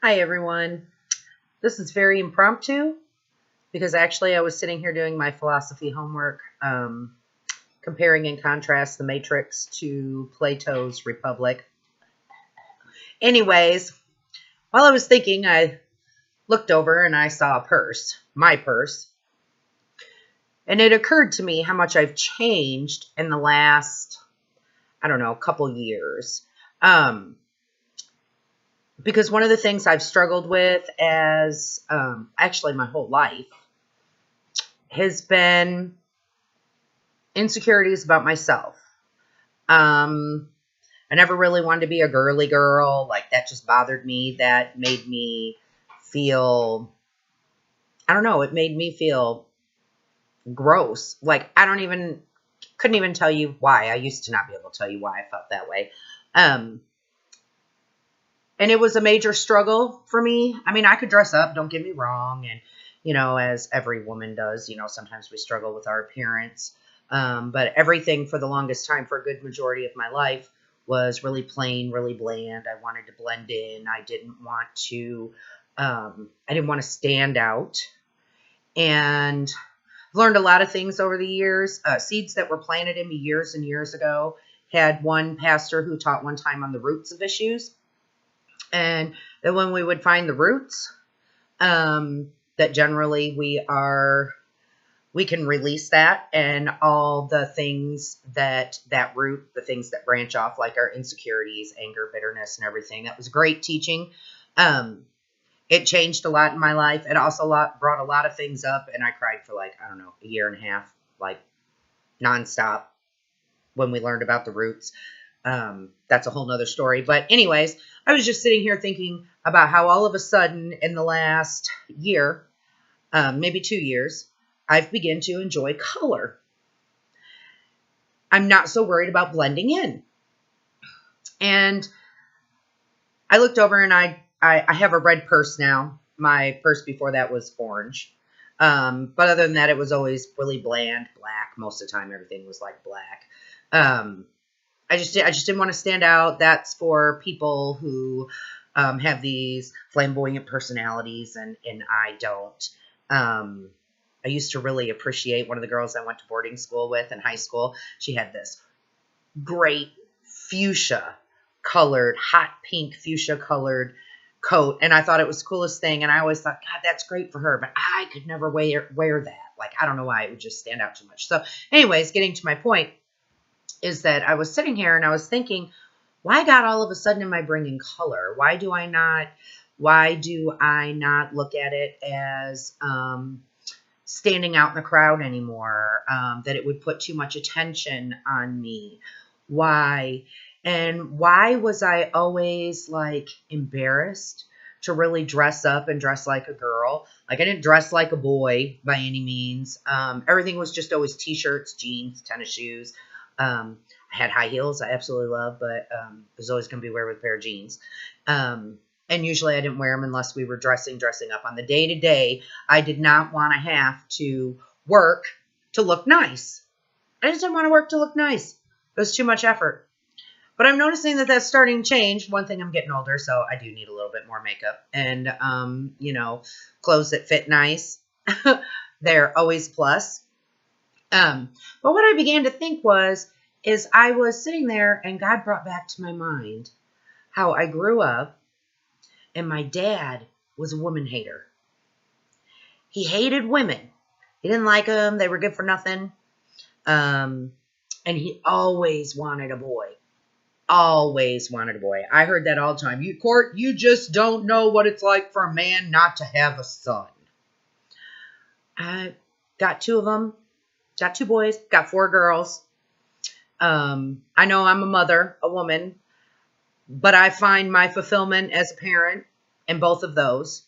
Hi, everyone. This is very impromptu because actually I was sitting here doing my philosophy homework, comparing and contrast the Matrix to Plato's Republic. Anyways, while I was thinking, I looked over and I saw a purse, my purse, and it occurred to me how much I've changed in the last, I don't know, couple years. Because one of the things I've struggled with as actually my whole life has been insecurities about myself. I never really wanted to be a girly girl. Like, that just bothered me. That made me feel, I don't know, it made me feel gross. Like, couldn't even tell you why. I used to not be able to tell you why I felt that way. And it was a major struggle for me. I mean, I could dress up, don't get me wrong. And, as every woman does, sometimes we struggle with our appearance. But everything for the longest time, for a good majority of my life, was really plain, really bland. I wanted to blend in. I didn't want to stand out. And learned a lot of things over the years. Seeds that were planted in me years and years ago. Had one pastor who taught one time on the roots of issues. And that when we would find the roots, that generally we can release that, and all the things that root, the things that branch off, like our insecurities, anger, bitterness, and everything. That was great teaching. It changed a lot in my life. It also brought a lot of things up, and I cried for a year and a half, like nonstop when we learned about the roots. That's a whole nother story. But anyways, I was just sitting here thinking about how all of a sudden in the last year, maybe 2 years, I've begun to enjoy color. I'm not so worried about blending in. And I looked over and I have a red purse now. My purse before that was orange. But other than that, it was always really bland, black. Most of the time, everything was like black. I just didn't want to stand out. That's for people who have these flamboyant personalities, and I don't. I used to really appreciate one of the girls I went to boarding school with in high school. She had this great fuchsia colored, hot pink fuchsia colored coat, and I thought it was the coolest thing. And I always thought, God, that's great for her, but I could never wear that. Like, I don't know why, it would just stand out too much. So anyways, getting to my point is that I was sitting here and I was thinking, why God all of a sudden am I bringing color? Why do I not look at it as standing out in the crowd anymore? That it would put too much attention on me. Why? And why was I always like embarrassed to really dress up and dress like a girl? Like, I didn't dress like a boy by any means. Everything was just always t-shirts, jeans, tennis shoes. I had high heels I absolutely love, but it was always going to be wear with a pair of jeans. And usually I didn't wear them unless we were dressing up. On the day-to-day, I did not want to have to work to look nice. I just didn't want to work to look nice. It was too much effort. But I'm noticing that that's starting to change. One thing, I'm getting older, so I do need a little bit more makeup. And, clothes that fit nice. They're always plus. But what I began to think is I was sitting there and God brought back to my mind how I grew up and my dad was a woman hater. He hated women. He didn't like them. They were good for nothing. And he always wanted a boy. Always wanted a boy. I heard that all the time. Court, you just don't know what it's like for a man not to have a son. I got 2 of them. Got 2 boys. Got 4 girls. I know I'm a mother, a woman, but I find my fulfillment as a parent in both of those,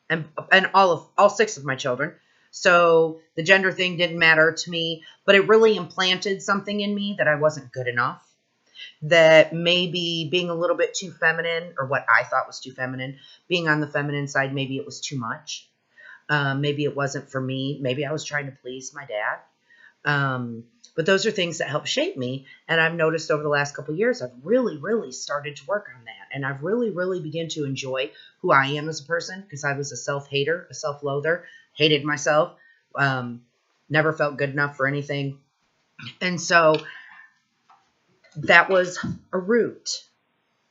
and all 6 of my children. So the gender thing didn't matter to me, but it really implanted something in me that I wasn't good enough. That maybe being a little bit too feminine, or what I thought was too feminine, being on the feminine side, maybe it was too much. Maybe it wasn't for me. Maybe I was trying to please my dad. But those are things that help shape me. And I've noticed over the last couple of years, I've really, really started to work on that. And I've really, really begun to enjoy who I am as a person, because I was a self-hater, a self-loather, hated myself, never felt good enough for anything. And so that was a root.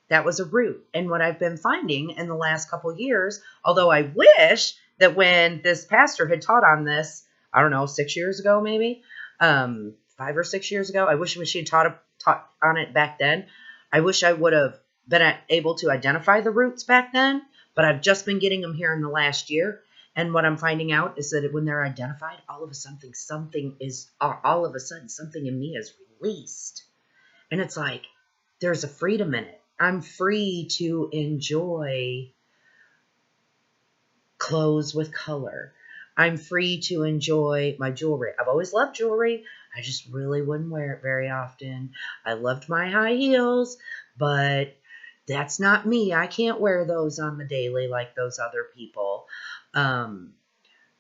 That was a root. And what I've been finding in the last couple of years, although I wish that when this pastor had taught on this, I don't know, 6 years ago, maybe, 5 or 6 years ago, I wish she had taught on it back then. I wish I would have been able to identify the roots back then, but I've just been getting them here in the last year. And what I'm finding out is that when they're identified, all of a sudden something in me is released. And it's like, there's a freedom in it. I'm free to enjoy clothes with color. I'm free to enjoy my jewelry. I've always loved jewelry. I just really wouldn't wear it very often. I loved my high heels, but that's not me. I can't wear those on the daily like those other people. I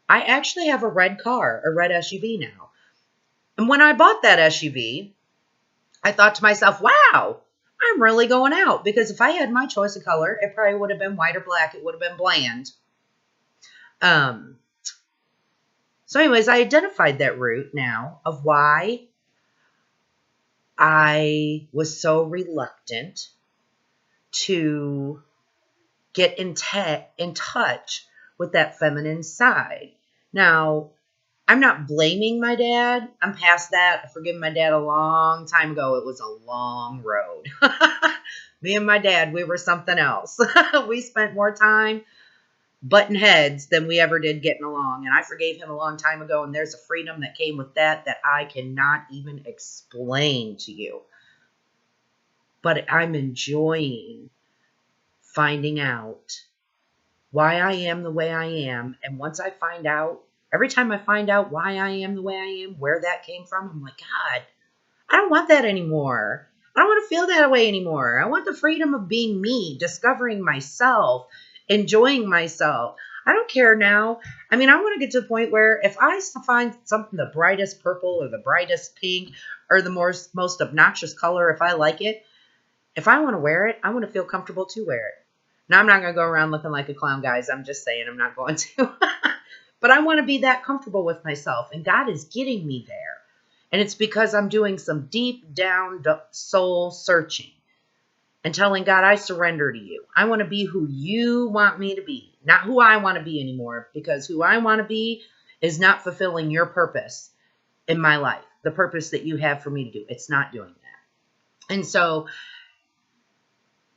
actually have a red car, a red SUV now. And when I bought that SUV, I thought to myself, wow, I'm really going out, because if I had my choice of color, it probably would have been white or black. It would have been bland. So anyways, I identified that root now of why I was so reluctant to get in touch with that feminine side. Now, I'm not blaming my dad. I'm past that. I forgive my dad a long time ago. It was a long road. Me and my dad, we were something else. We spent more time butting heads than we ever did getting along. And I forgave him a long time ago. And there's a freedom that came with that I cannot even explain to you. But I'm enjoying finding out why I am the way I am. And once I find out, every time I find out why I am the way I am, where that came from, I'm like, God, I don't want that anymore. I don't want to feel that way anymore. I want the freedom of being me, discovering myself, enjoying myself. I don't care now. I mean, I want to get to the point where if I find something the brightest purple or the brightest pink or the most obnoxious color, if I like it, if I want to wear it, I want to feel comfortable to wear it. Now, I'm not going to go around looking like a clown, guys. I'm just saying I'm not going to. But I want to be that comfortable with myself. And God is getting me there. And it's because I'm doing some deep down soul searching and telling God, I surrender to you. I want to be who you want me to be, not who I want to be anymore, because who I want to be is not fulfilling your purpose in my life, the purpose that you have for me to do. It's not doing that. And so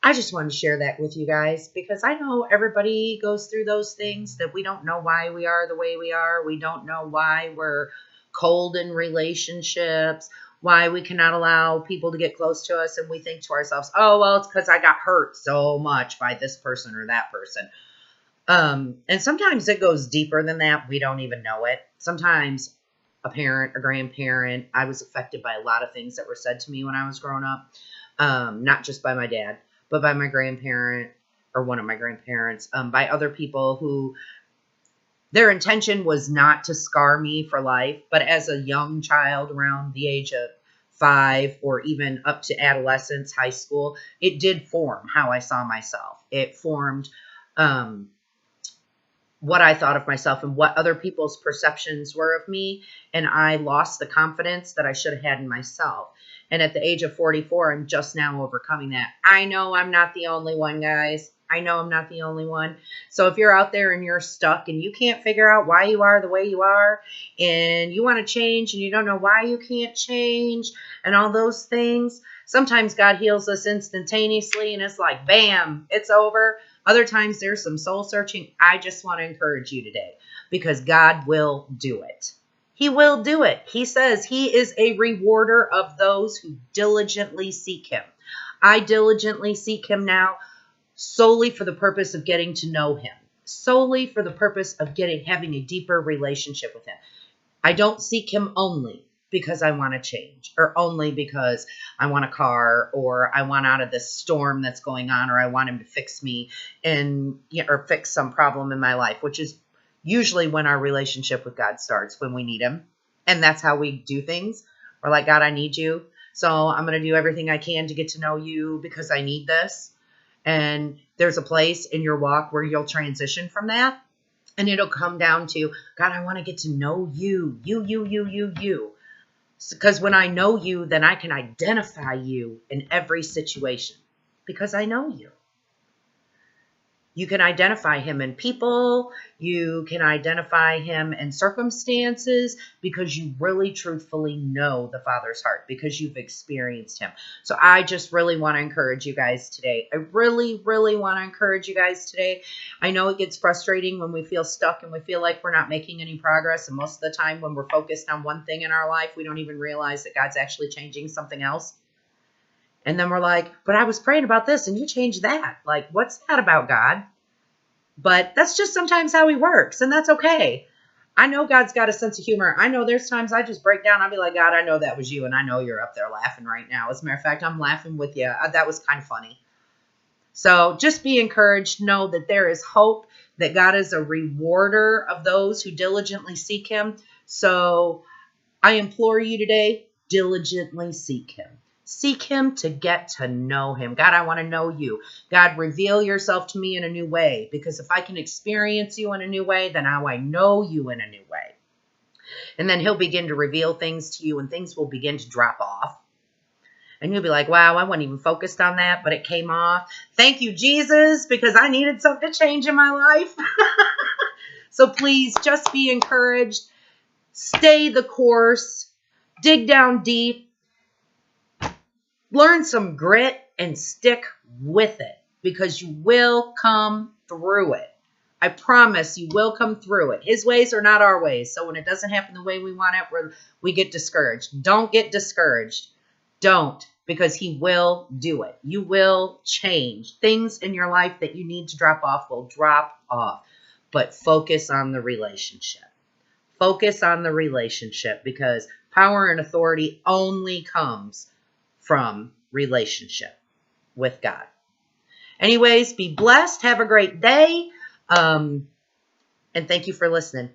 I just wanted to share that with you guys, because I know everybody goes through those things, that we don't know why we are the way we are. We don't know why we're cold in relationships, why we cannot allow people to get close to us. And we think to ourselves, oh, well, it's because I got hurt so much by this person or that person. And sometimes it goes deeper than that. We don't even know it. Sometimes a parent, a grandparent, I was affected by a lot of things that were said to me when I was growing up. Not just by my dad, but by my grandparent or one of my grandparents, by other people who their intention was not to scar me for life. But as a young child around the age of 5 or even up to adolescence, high school, it did form how I saw myself. It formed what I thought of myself and what other people's perceptions were of me. And I lost the confidence that I should have had in myself. And at the age of 44, I'm just now overcoming that. I know I'm not the only one, guys. I know I'm not the only one. So if you're out there and you're stuck and you can't figure out why you are the way you are, and you want to change and you don't know why you can't change and all those things, sometimes God heals us instantaneously and it's like, bam, it's over. Other times there's some soul searching. I just want to encourage you today, because God will do it. He will do it. He says he is a rewarder of those who diligently seek him. I diligently seek him now solely for the purpose of getting to know him, solely for the purpose of having a deeper relationship with him. I don't seek him only because I want to change, or only because I want a car, or I want out of this storm that's going on, or I want him to fix me or fix some problem in my life, which is usually when our relationship with God starts, when we need him. And that's how we do things. We're like, God, I need you. So I'm going to do everything I can to get to know you because I need this. And there's a place in your walk where you'll transition from that. And it'll come down to, God, I want to get to know you. You. Because when I know you, then I can identify you in every situation because I know you. You can identify him in people. You can identify him in circumstances because you really truthfully know the Father's heart because you've experienced him. So I just really want to encourage you guys today. I really, really want to encourage you guys today. I know it gets frustrating when we feel stuck and we feel like we're not making any progress. And most of the time when we're focused on one thing in our life, we don't even realize that God's actually changing something else. And then we're like, but I was praying about this and you changed that. Like, what's that about, God? But that's just sometimes how he works, and that's okay. I know God's got a sense of humor. I know there's times I just break down. I'll be like, God, I know that was you, and I know you're up there laughing right now. As a matter of fact, I'm laughing with you. That was kind of funny. So just be encouraged. Know that there is hope, that God is a rewarder of those who diligently seek him. So I implore you today, diligently seek him. Seek him to get to know him. God, I want to know you. God, reveal yourself to me in a new way, because if I can experience you in a new way, then now I know you in a new way. And then he'll begin to reveal things to you, and things will begin to drop off. And you'll be like, wow, I wasn't even focused on that, but it came off. Thank you, Jesus, because I needed something to change in my life. So please just be encouraged. Stay the course. Dig down deep. Learn some grit and stick with it, because you will come through it. I promise you will come through it. His ways are not our ways. So when it doesn't happen the way we want it, we get discouraged. Don't get discouraged. Don't, because he will do it. You will change. Things in your life that you need to drop off will drop off. But focus on the relationship. Focus on the relationship, because power and authority only comes from relationship with God. Anyways, be blessed. Have a great day. And thank you for listening.